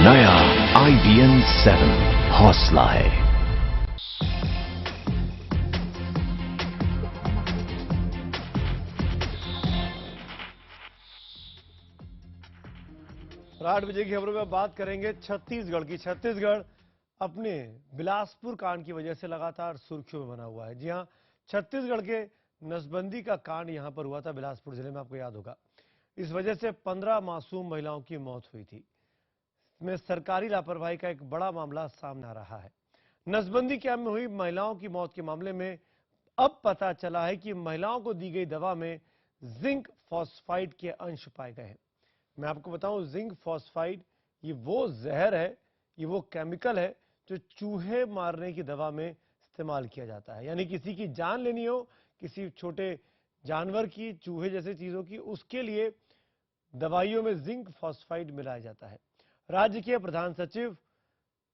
नया IBN 7 हौसला है। और 8 बजे की खबरों में बात करेंगे छत्तीसगढ़ की। छत्तीसगढ़ अपने बिलासपुर कांड की वजह से लगातार सुर्खियों में बना हुआ है। जी हां, छत्तीसगढ़ के नसबंदी का कांड यहां पर हुआ था बिलासपुर जिले में, आपको याद होगा। इस वजह से 15 मासूम महिलाओं की मौत हुई थी। इसमें सरकारी लापरवाही का एक बड़ा मामला सामने आ रहा है। नसबंदी कैंप में हुई महिलाओं की मौत के मामले में अब पता चला है कि महिलाओं को दी गई दवा में जिंक फॉस्फाइड के अंश पाए गए हैं। मैं आपको बताऊं, जिंक फॉस्फाइड ये वो जहर है, ये वो केमिकल है जो चूहे मारने की दवा में इस्तेमाल किया जाता है। यानी किसी की जान लेनी हो, किसी छोटे जानवर की, चूहे जैसे चीजों की, उसके लिए दवाइयों में जिंक फॉस्फाइड मिलाया जाता है। राज्य के प्रधान सचिव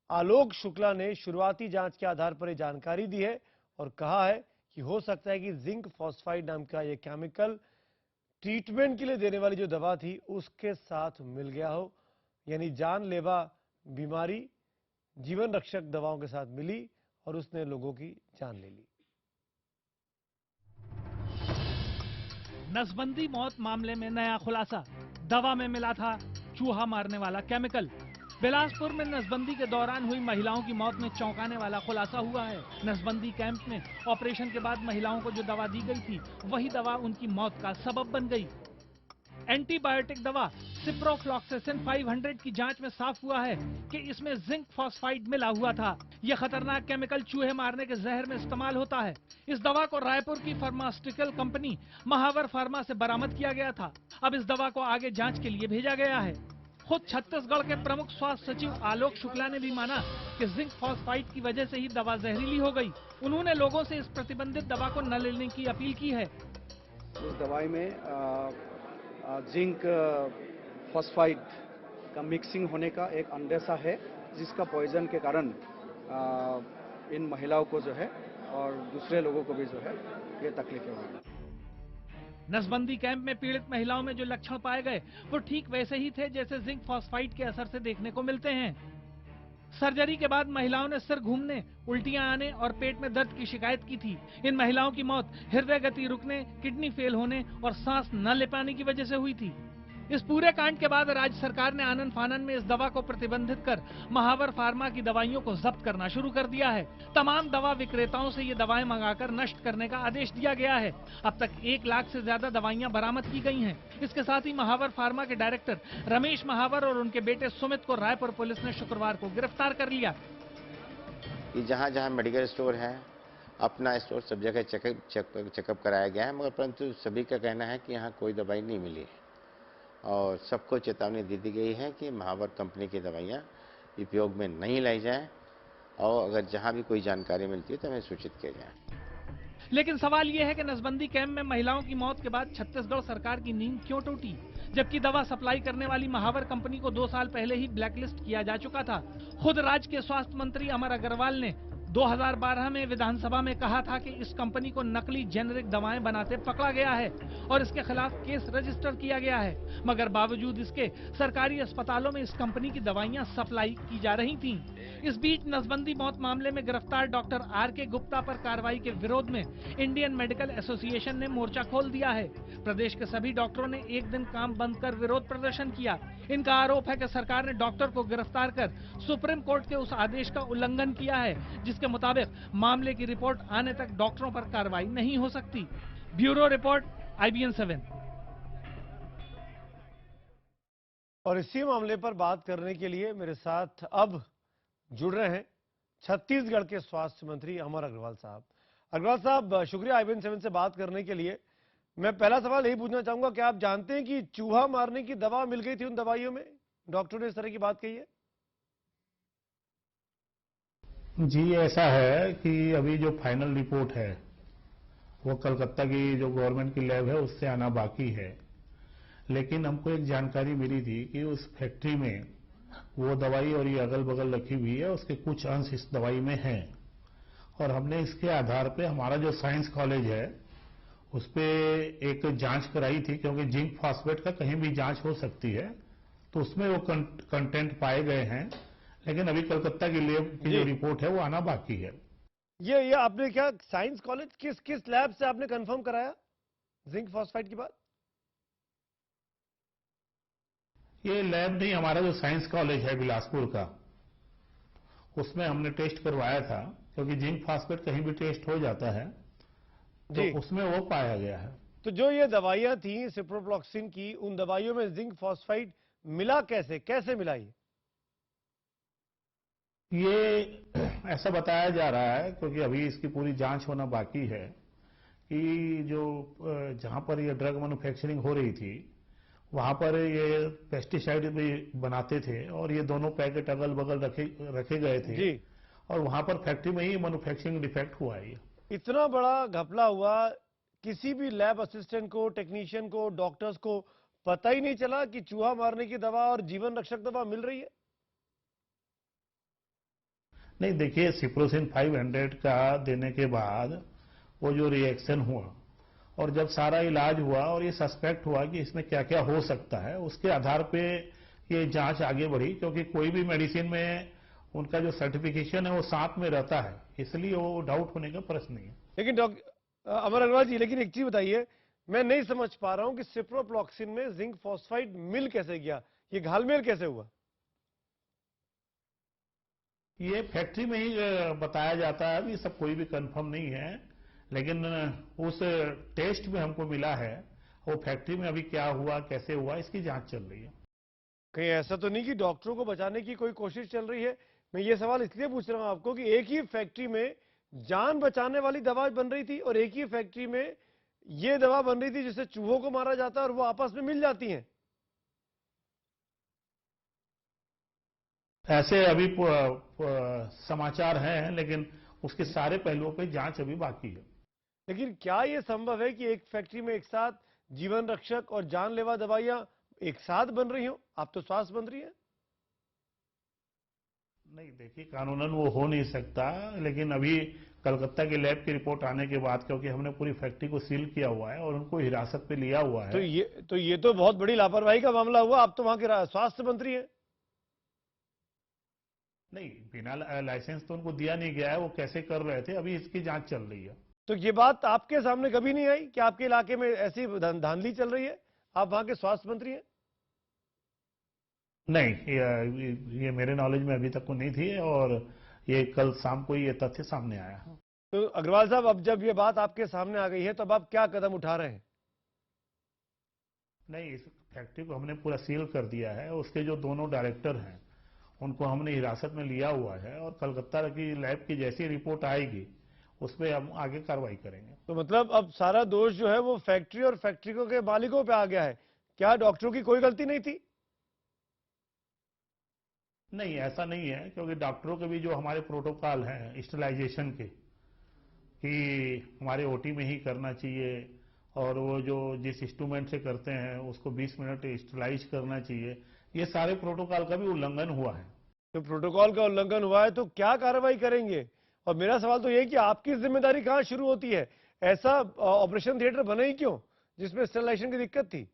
आलोक शुक्ला ने शुरुआती जांच के आधार पर यह जानकारी दी है और कहा है कि हो सकता है कि जिंक फॉस्फाइड नाम का यह केमिकल ट्रीटमेंट के लिए देने वाली जो दवा थी उसके साथ मिल गया हो, यानी जानलेवा बीमारी जीवन रक्षक दवाओं के साथ मिली और उसने लोगों की जान ले ली। नसबंदी मौत मामले में नया खुलासा, दवा में मिला था चूहा मारने वाला केमिकल। बिलासपुर में नसबंदी के दौरान हुई महिलाओं की मौत में चौंकाने वाला खुलासा हुआ है। नसबंदी कैंप में ऑपरेशन के बाद महिलाओं को जो दवा दी गई थी, वही दवा उनकी मौत का सबब बन गई। एंटीबायोटिक दवा सिप्रोफ्लॉक्सासिन 500 की जांच में साफ हुआ है कि इसमें जिंक फॉस्फाइड मिला हुआ था। यह खतरनाक केमिकल चूहे मारने के जहर में इस्तेमाल होता है। इस दवा को रायपुर की फार्मास्यूटिकल कंपनी महावर फार्मा से बरामद किया गया था। अब इस दवा को आगे जांच के लिए भेजा गया है। खुद छत्तीसगढ़ के प्रमुख स्वास्थ्य सचिव आलोक शुक्ला ने भी माना कि जिंक फॉस्फाइड की वजह से ही दवा जहरीली हो गई। उन्होंने लोगों से इस प्रतिबंधित दवा को न लेने की अपील की है। इस दवाई में जिंक फॉस्फाइड का मिक्सिंग होने का एक अंदेशा है, जिसका पॉइजन के कारण इन महिलाओं को जो है और दूसरे लोगों को भी जो है ये तकलीफें होंगी। नसबंदी कैंप में पीड़ित महिलाओं में जो लक्षण पाए गए वो ठीक वैसे ही थे जैसे जिंक फॉस्फाइड के असर से देखने को मिलते हैं। सर्जरी के बाद महिलाओं ने सिर घूमने, उल्टियां आने और पेट में दर्द की शिकायत की थी। इन महिलाओं की मौत हृदय गति रुकने, किडनी फेल होने और सांस न ले पाने की वजह से हुई थी। इस पूरे कांड के बाद राज्य सरकार ने आनन फानन में इस दवा को प्रतिबंधित कर महावर फार्मा की दवाइयों को जब्त करना शुरू कर दिया है। तमाम दवा विक्रेताओं से ये दवाएं मंगाकर नष्ट करने का आदेश दिया गया है। अब तक 1 लाख से ज्यादा दवाइयां बरामद की गई हैं। इसके साथ ही महावर फार्मा के डायरेक्टर रमेश महावर और उनके बेटे सुमित को रायपुर पुलिस ने शुक्रवार को गिरफ्तार कर लिया। जहाँ जहाँ मेडिकल स्टोर है, अपना स्टोर, सब जगह चेकअप कराया गया है, मगर परंतु सभी का कहना है कि यहाँ कोई दवाई नहीं मिली है और सबको चेतावनी दे दी गई है कि महावर कंपनी की दवाइयाँ उपयोग में नहीं लाई जाए और अगर जहाँ भी कोई जानकारी मिलती है तो हमें सूचित किया जाए। लेकिन सवाल यह है कि नसबंदी कैंप में महिलाओं की मौत के बाद छत्तीसगढ़ सरकार की नींद क्यों टूटी, जबकि दवा सप्लाई करने वाली महावर कंपनी को 2 साल पहले ही ब्लैकलिस्ट किया जा चुका था। खुद राज्य के स्वास्थ्य मंत्री अमर अग्रवाल ने 2012 में विधानसभा में कहा था कि इस कंपनी को नकली जेनेरिक दवाएं बनाते पकड़ा गया है और इसके खिलाफ केस रजिस्टर किया गया है, मगर बावजूद इसके सरकारी अस्पतालों में इस कंपनी की दवाइयां सप्लाई की जा रही थीं। इस बीच नसबंदी मौत मामले में गिरफ्तार डॉक्टर आर.के. गुप्ता पर कार्रवाई के विरोध में इंडियन मेडिकल एसोसिएशन ने मोर्चा खोल दिया है। प्रदेश के सभी डॉक्टरों ने एक दिन काम बंद कर विरोध प्रदर्शन किया। इनका आरोप है कि सरकार ने डॉक्टर को गिरफ्तार कर सुप्रीम कोर्ट के उस आदेश का उल्लंघन किया है जिसके मुताबिक मामले की रिपोर्ट आने तक डॉक्टरों पर कार्रवाई नहीं हो सकती। Bureau report, IBN 7। और इसी मामले पर बात करने के लिए मेरे साथ अब जुड़ रहे हैं छत्तीसगढ़ के स्वास्थ्य मंत्री अमर अग्रवाल साहब। अग्रवाल साहब, शुक्रिया IBN 7 से बात करने के लिए। मैं पहला सवाल यही पूछना चाहूंगा कि आप जानते हैं कि चूहा मारने की दवा मिल गई थी उन दवाइयों में? डॉक्टर ने इस तरह की बात कही है? जी, ऐसा है कि अभी जो फाइनल रिपोर्ट है वो कलकत्ता की जो गवर्नमेंट की लैब है उससे आना बाकी है, लेकिन हमको एक जानकारी मिली थी कि उस फैक्ट्री में वो दवाई और ये अगल बगल रखी हुई है, उसके कुछ अंश इस दवाई में हैं और हमने इसके आधार पे हमारा जो साइंस कॉलेज है उस पर एक जांच कराई थी, क्योंकि जिंक फॉस्फेट का कहीं भी जांच हो सकती है, तो उसमें वो कंटेंट पाए गए हैं, लेकिन अभी कलकत्ता की लैब की जो रिपोर्ट है वो आना बाकी है। ये आपने क्या साइंस कॉलेज किस लैब से आपने कंफर्म कराया जिंक फॉस्फाइड की बात? ये लैब नहीं, हमारा जो साइंस कॉलेज है बिलासपुर का, उसमें हमने टेस्ट करवाया था, क्योंकि जिंक फॉस्फेट कहीं भी टेस्ट हो जाता है, तो उसमें वो पाया गया है। तो जो ये दवाइयां थी सिप्रोफ्लॉक्सिन की, उन दवाइयों में जिंक फॉस्फाइड मिला कैसे मिला ये ऐसा बताया जा रहा है, क्योंकि अभी इसकी पूरी जांच होना बाकी है, कि जो जहां पर ये ड्रग मैन्युफैक्चरिंग हो रही थी वहां पर ये पेस्टिसाइड भी बनाते थे, और ये दोनों पैकेट अगल बगल रखे गए थे जी। और वहां पर फैक्ट्री में ही मैन्युफैक्चरिंग डिफेक्ट हुआ है। इतना बड़ा घपला हुआ, किसी भी लैब असिस्टेंट को, टेक्नीशियन को, डॉक्टर्स को पता ही नहीं चला कि चूहा मारने की दवा और जीवन रक्षक दवा मिल रही है? नहीं, देखिए, सिप्रोसिन 500 का देने के बाद वो जो रिएक्शन हुआ, और जब सारा इलाज हुआ और ये सस्पेक्ट हुआ कि इसमें क्या क्या हो सकता है, उसके आधार पे ये जांच आगे बढ़ी, क्योंकि कोई भी मेडिसिन में उनका जो सर्टिफिकेशन है वो साथ में रहता है, इसलिए वो डाउट होने का प्रश्न नहीं है। लेकिन डॉक्टर अमर अग्रवाल जी, लेकिन एक चीज बताइए, मैं नहीं समझ पा रहा हूं कि सिप्रोफ्लॉक्सिन में जिंक फॉस्फाइड मिल कैसे गया, ये घालमेल कैसे हुआ? ये फैक्ट्री में ही बताया जाता है, अभी सब कोई भी कंफर्म नहीं है, लेकिन उस टेस्ट में हमको मिला है, वो फैक्ट्री में अभी क्या हुआ, कैसे हुआ, इसकी जांच चल रही है। कहीं ऐसा तो नहीं कि डॉक्टरों को बचाने की कोई कोशिश चल रही है? मैं ये सवाल इसलिए पूछ रहा हूं आपको कि एक ही फैक्ट्री में जान बचाने वाली दवा बन रही थी और एक ही फैक्ट्री में ये दवा बन रही थी जिससे चूहों को मारा जाता है और वो आपस में मिल जाती हैं। ऐसे अभी समाचार हैं, लेकिन उसके सारे पहलुओं पे जांच अभी बाकी है। लेकिन क्या यह संभव है कि एक फैक्ट्री में एक साथ जीवन रक्षक और जानलेवा दवाइयां एक साथ बन रही हो? आप तो स्वास्थ्य मंत्री हैं। नहीं, देखिए, कानूनन वो हो नहीं सकता, लेकिन अभी कलकत्ता की लैब की रिपोर्ट आने के बाद, क्योंकि हमने पूरी फैक्ट्री को सील किया हुआ है और उनको हिरासत पे लिया हुआ है, तो ये तो बहुत बड़ी लापरवाही का मामला हुआ। आप तो वहां के स्वास्थ्य मंत्री हैं। नहीं, बिना लाइसेंस तो उनको दिया नहीं गया है, वो कैसे कर रहे थे, अभी इसकी जांच चल रही है। तो ये बात आपके सामने कभी नहीं आई कि आपके इलाके में ऐसी धांधली चल रही है? आप वहां के स्वास्थ्य मंत्री हैं। नहीं, ये मेरे नॉलेज में अभी तक को नहीं थी, और ये कल शाम को ये तथ्य सामने आया। तो अग्रवाल साहब, अब जब ये बात आपके सामने आ गई है तो अब आप क्या कदम उठा रहे हैं? नहीं, इस फैक्ट्री को हमने पूरा सील कर दिया है, उसके जो दोनों डायरेक्टर हैं उनको हमने हिरासत में लिया हुआ है, और कलकत्ता की लैब की जैसी रिपोर्ट आएगी उस पर हम आगे कार्रवाई करेंगे। तो मतलब अब सारा दोष जो है वो फैक्ट्री और फैक्ट्रियों के मालिकों पे आ गया है। क्या डॉक्टरों की कोई गलती नहीं थी? नहीं, ऐसा नहीं है, क्योंकि डॉक्टरों के भी जो हमारे प्रोटोकॉल हैं स्टरलाइजेशन के, कि हमारे ओटी में ही करना चाहिए, और वो जो जिस इंस्ट्रूमेंट से करते हैं उसको 20 मिनट स्टरलाइज करना चाहिए, ये सारे प्रोटोकॉल का भी उल्लंघन हुआ है। तो प्रोटोकॉल का उल्लंघन हुआ है तो क्या कार्रवाई करेंगे? और मेरा सवाल तो ये कि आपकी जिम्मेदारी कहां शुरू होती है? ऐसा ऑपरेशन थिएटर बना ही क्यों जिसमें स्टरलाइजेशन की दिक्कत थी?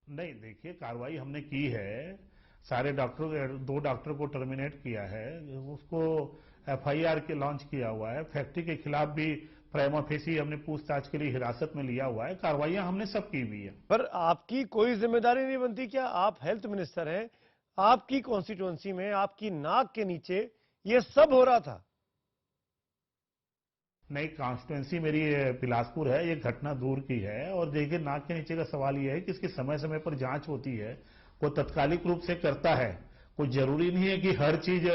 नहीं, देखिए, कार्रवाई हमने की है, सारे डॉक्टरों, 2 डॉक्टर को टर्मिनेट किया है, उसको एफआईआर के लॉन्च किया हुआ है, फैक्ट्री के खिलाफ भी प्राइमा फेसी हमने पूछताछ के लिए हिरासत में लिया हुआ है, कार्रवाइयां हमने सब की हुई है। पर आपकी कोई जिम्मेदारी नहीं बनती क्या? आप हेल्थ मिनिस्टर हैं, आपकी कॉन्स्टिट्यूएंसी में आपकी नाक के नीचे ये सब हो रहा था। नई कॉन्स्टिट्यूंसी मेरी बिलासपुर है, ये घटना दूर की है, और देखिए, नाक के नीचे का सवाल ये है कि इसकी समय समय पर जांच होती है, वो तत्कालिक रूप से करता है, कोई जरूरी नहीं है कि हर चीज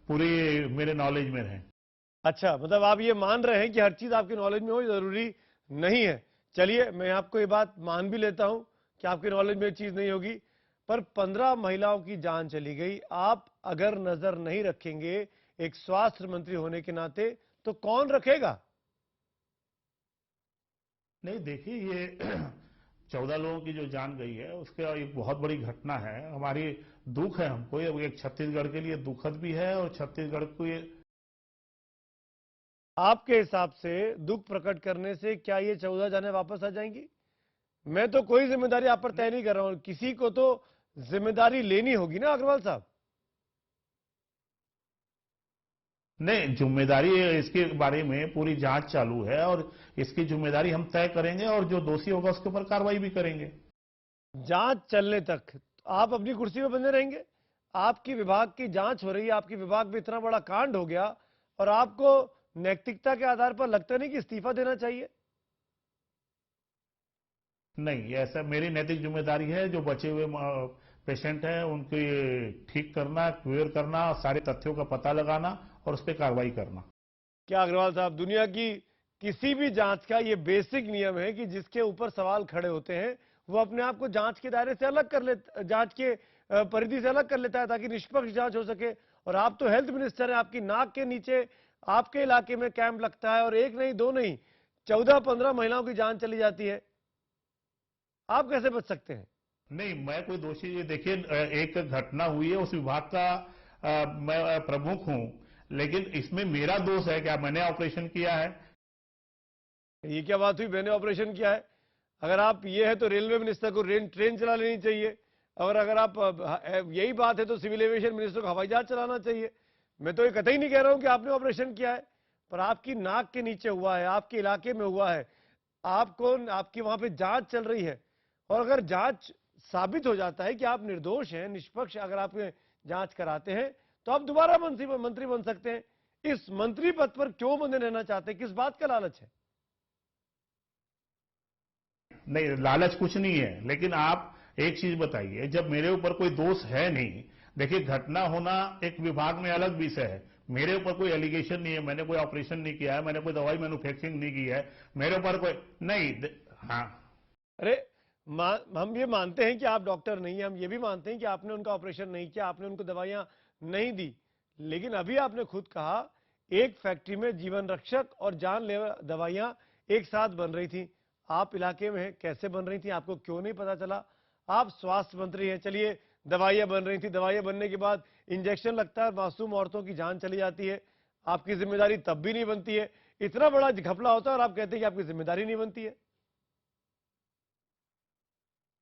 पूरी मेरे नॉलेज में रहे। अच्छा, मतलब आप ये मान रहे हैं कि हर चीज आपके नॉलेज में हो, जरूरी नहीं है। चलिए, मैं आपको ये बात मान भी लेता हूं कि आपके नॉलेज में चीज नहीं होगी, पर 15 महिलाओं की जान चली गई। आप अगर नजर नहीं रखेंगे एक स्वास्थ्य मंत्री होने के नाते, तो कौन रखेगा? नहीं, देखिए, ये 14 लोगों की जो जान गई है उसका एक बहुत बड़ी घटना है, हमारी दुख है हमको, ये एक छत्तीसगढ़ के लिए दुखद भी है, और छत्तीसगढ़ को ये। आपके हिसाब से दुख प्रकट करने से क्या ये 14 जानें वापस आ जाएंगी? मैं तो कोई जिम्मेदारी आप पर तय नहीं कर रहा हूं, किसी को तो जिम्मेदारी लेनी होगी ना अग्रवाल साहब। नहीं, जिम्मेदारी इसके बारे में पूरी जांच चालू है और इसकी जिम्मेदारी हम तय करेंगे और जो दोषी होगा उसके ऊपर कार्रवाई भी करेंगे। जांच चलने तक आप अपनी कुर्सी पर बने रहेंगे? आपकी विभाग की जांच हो रही है, आपकी विभाग में इतना बड़ा कांड हो गया और आपको नैतिकता के आधार पर लगता नहीं कि इस्तीफा देना चाहिए? नहीं, ऐसा मेरी नैतिक जिम्मेदारी है, जो बचे हुए पेशेंट हैं उनकी ठीक करना, क्लियर करना, सारे तथ्यों का पता लगाना और उस पर कार्रवाई करना। क्या अग्रवाल साहब, दुनिया की किसी भी जांच का ये बेसिक नियम है कि जिसके ऊपर सवाल खड़े होते हैं वो अपने आप को जांच के दायरे से अलग कर ले, जांच के परिधि से अलग कर लेता है ताकि निष्पक्ष जांच हो सके। और आप तो हेल्थ मिनिस्टर हैं, आपकी नाक के नीचे आपके इलाके में कैंप लगता है और एक नहीं दो नहीं 14-15 महिलाओं की जान चली जाती है, आप कैसे बच सकते हैं? नहीं, मैं कोई दोषी, ये देखिए एक घटना हुई है, उस विभाग का मैं प्रमुख हूं, लेकिन इसमें मेरा दोष है क्या? मैंने ऑपरेशन किया है? ये क्या बात हुई, मैंने ऑपरेशन किया है? अगर आप ये है तो रेलवे मिनिस्टर को ट्रेन चला लेनी चाहिए, और अगर आप यही बात है तो सिविल एविएशन मिनिस्टर को हवाई जहाज चलाना चाहिए। मैं तो ये कतई नहीं कह रहा हूं कि आपने ऑपरेशन किया है, पर आपकी नाक के नीचे हुआ है, आपके इलाके में हुआ है, आपकी वहां पे जांच चल रही है, और अगर जांच साबित हो जाता है कि आप निर्दोष हैं, निष्पक्ष अगर आप जांच कराते हैं तो आप दोबारा मंत्री बन सकते हैं। इस मंत्री पद पर क्यों बने रहना चाहते हैं, किस बात का लालच है? नहीं, लालच कुछ नहीं है, लेकिन आप एक चीज बताइए, जब मेरे ऊपर कोई दोष है नहीं, देखिए घटना होना एक विभाग में अलग विषय है, मेरे ऊपर कोई एलिगेशन नहीं है, मैंने कोई ऑपरेशन नहीं किया है, मैंने कोई दवाई मैन्युफैक्चरिंग नहीं की है, मेरे ऊपर कोई नहीं। हाँ, अरे हम ये मानते हैं कि आप डॉक्टर नहीं हैं, हम ये भी मानते हैं कि आपने उनका ऑपरेशन नहीं किया, आपने उनको दवाइयां नहीं दी, लेकिन अभी आपने खुद कहा एक फैक्ट्री में जीवन रक्षक और जानलेवा दवाइयां एक साथ बन रही थी। आप इलाके में कैसे बन रही थी, आपको क्यों नहीं पता चला? आप स्वास्थ्य मंत्री हैं, चलिए दवाइयां बन रही थी, दवाइयां बनने के बाद इंजेक्शन लगता है, मासूम औरतों की जान चली जाती है, आपकी जिम्मेदारी तब भी नहीं बनती है। इतना बड़ा घपला होता है और आप कहते हैं कि आपकी जिम्मेदारी नहीं बनती है।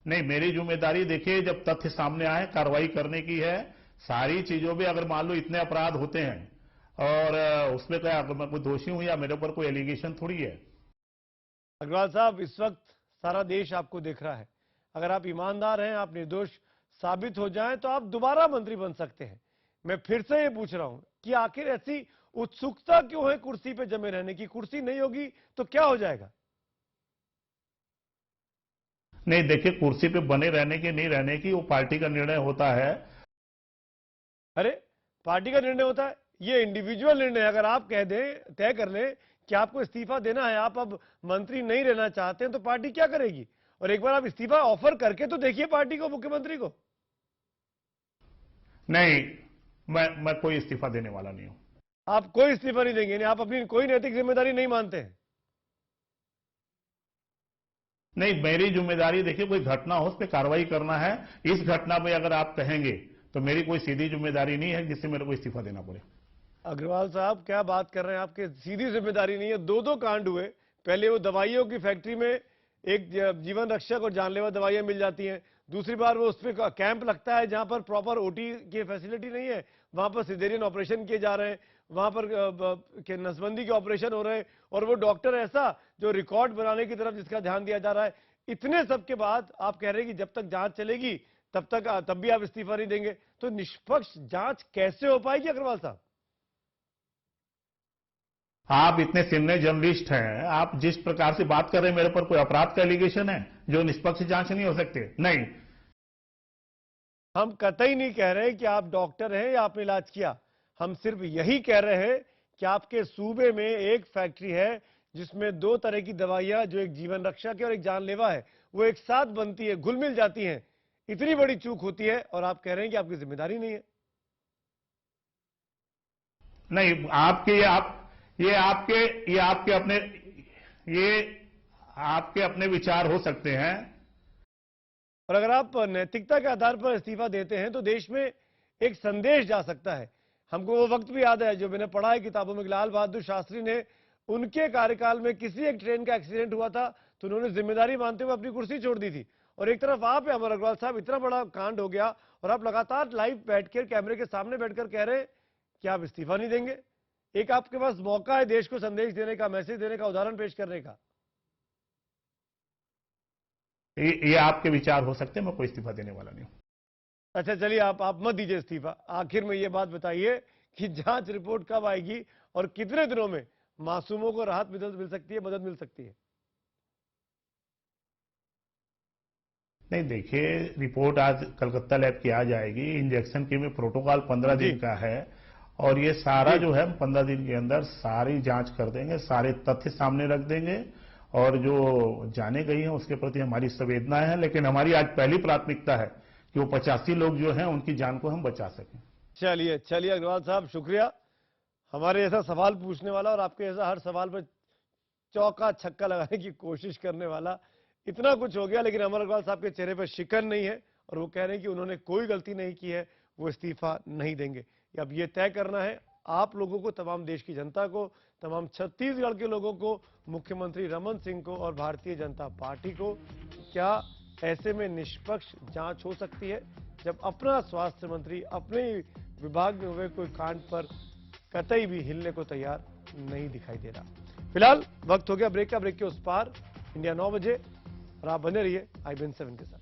नहीं, मेरी जिम्मेदारी देखिए जब तथ्य सामने आए कार्रवाई करने की है। सारी चीजों में अगर मान लो इतने अपराध होते हैं और उसमें क्या मैं कोई दोषी हूं या मेरे ऊपर कोई एलिगेशन थोड़ी है। अग्रवाल साहब, इस वक्त सारा देश आपको देख रहा है, अगर आप ईमानदार हैं, आप निर्दोष साबित हो जाएं तो आप दोबारा मंत्री बन सकते हैं। मैं फिर से ये पूछ रहा हूं कि आखिर ऐसी उत्सुकता क्यों है कुर्सी पे जमे रहने की? कुर्सी नहीं होगी तो क्या हो जाएगा? नहीं, देखिए कुर्सी पे बने रहने की नहीं रहने की वो पार्टी का निर्णय होता है। अरे पार्टी का निर्णय होता है, ये इंडिविजुअल निर्णय। अगर आप कह दें, तय कर लें कि आपको इस्तीफा देना है, आप अब मंत्री नहीं रहना चाहते हैं, तो पार्टी क्या करेगी? और एक बार आप इस्तीफा ऑफर करके तो देखिए पार्टी को, मुख्यमंत्री को। नहीं, मैं कोई इस्तीफा देने वाला नहीं हूं। आप कोई इस्तीफा नहीं देंगे? नहीं, आप अपनी कोई नैतिक जिम्मेदारी नहीं मानते हैं? नहीं, मेरी जिम्मेदारी देखिए कोई घटना हो उस पर कार्रवाई करना है। इस घटना में अगर आप कहेंगे तो मेरी कोई सीधी जिम्मेदारी नहीं है जिससे मेरे को इस्तीफा देना पड़े। अग्रवाल साहब, क्या बात कर रहे हैं? आपके सीधी जिम्मेदारी नहीं है। दो कांड हुए, पहले वो दवाइयों की फैक्ट्री में एक जीवन रक्षक और जानलेवा दवाइयां मिल जाती हैं, दूसरी बार वो उसमें कैंप लगता है जहां पर प्रॉपर ओटी की फैसिलिटी नहीं है, वहां पर सिजेरियन ऑपरेशन किए जा रहे हैं, वहां पर नसबंदी के ऑपरेशन हो रहे हैं, और वो डॉक्टर ऐसा जो रिकॉर्ड बनाने की तरफ जिसका ध्यान दिया जा रहा है। इतने सब के बाद आप कह रहे हैं कि जब तक जांच चलेगी तब भी आप इस्तीफा नहीं देंगे, तो निष्पक्ष जांच कैसे हो पाएगी अग्रवाल साहब? आप इतने सीनियर जर्नलिस्ट हैं, आप जिस प्रकार से बात कर रहे हैं, मेरे पर कोई अपराध का एलिगेशन है जो निष्पक्ष जांच नहीं हो सकते? नहीं, हम कतई नहीं कह रहे कि आप डॉक्टर हैं या आपने इलाज किया, हम सिर्फ यही कह रहे हैं कि आपके सूबे में एक फैक्ट्री है जिसमें दो तरह की दवाइयां, जो एक जीवन रक्षक है और एक जानलेवा है, वो एक साथ बनती है, घुल मिल जाती हैं। इतनी बड़ी चूक होती है और आप कह रहे हैं कि आपकी जिम्मेदारी नहीं है। नहीं, ये आपके अपने विचार हो सकते हैं। और अगर आप नैतिकता के आधार पर इस्तीफा देते हैं तो देश में एक संदेश जा सकता है। हमको वो वक्त भी याद है जो मैंने पढ़ा है किताबों में, लाल बहादुर शास्त्री ने, उनके कार्यकाल में किसी एक ट्रेन का एक्सीडेंट हुआ था तो उन्होंने जिम्मेदारी मानते हुए अपनी कुर्सी छोड़ दी थी। और एक तरफ आप है अमर अग्रवाल साहब, इतना बड़ा कांड हो गया और आप लगातार लाइव बैठकर कैमरे के सामने बैठकर कह रहे हैं कि आप इस्तीफा नहीं देंगे। एक आपके पास मौका है देश को संदेश देने का, मैसेज देने का, उदाहरण पेश करने का। ये आपके विचार हो सकते हैं, मैं कोई इस्तीफा देने वाला नहीं हूं। अच्छा चलिए, आप मत दीजिए इस्तीफा। आखिर में ये बात बताइए कि जांच रिपोर्ट कब आएगी और कितने दिनों में मासूमों को राहत मिल सकती है, मदद मिल सकती है? नहीं देखिए, रिपोर्ट आज कलकत्ता लैब की आ जाएगी। इंजेक्शन के में प्रोटोकॉल 15 दिन का है और ये सारा जो है 15 दिन के अंदर सारी जांच कर देंगे, सारे तथ्य सामने रख देंगे और जो जाने गई है उसके प्रति हमारी संवेदना है। लेकिन हमारी आज पहली प्राथमिकता है कि वो 85 लोग जो हैं उनकी जान को हम बचा सकें। चलिए अग्रवाल साहब, शुक्रिया। हमारे ऐसा सवाल पूछने वाला और आपके ऐसा हर सवाल पर चौका छक्का लगाने की कोशिश करने वाला, इतना कुछ हो गया। लेकिन अमर अग्रवाल साहब के चेहरे पर शिकन नहीं है और वो कह रहे हैं कि उन्होंने कोई गलती नहीं की है, वो इस्तीफा नहीं देंगे। अब ये तय करना है आप लोगों को, तमाम देश की जनता को, तमाम छत्तीसगढ़ के लोगों को, मुख्यमंत्री रमन सिंह को और भारतीय जनता पार्टी को। क्या ऐसे में निष्पक्ष जांच हो सकती है जब अपना स्वास्थ्य मंत्री अपने विभाग में हुए कोई कांड पर कतई भी हिलने को तैयार नहीं दिखाई दे रहा। फिलहाल वक्त हो गया ब्रेक का। ब्रेक के उस पार इंडिया 9 बजे और आप बने रहिए IBN 7 के साथ।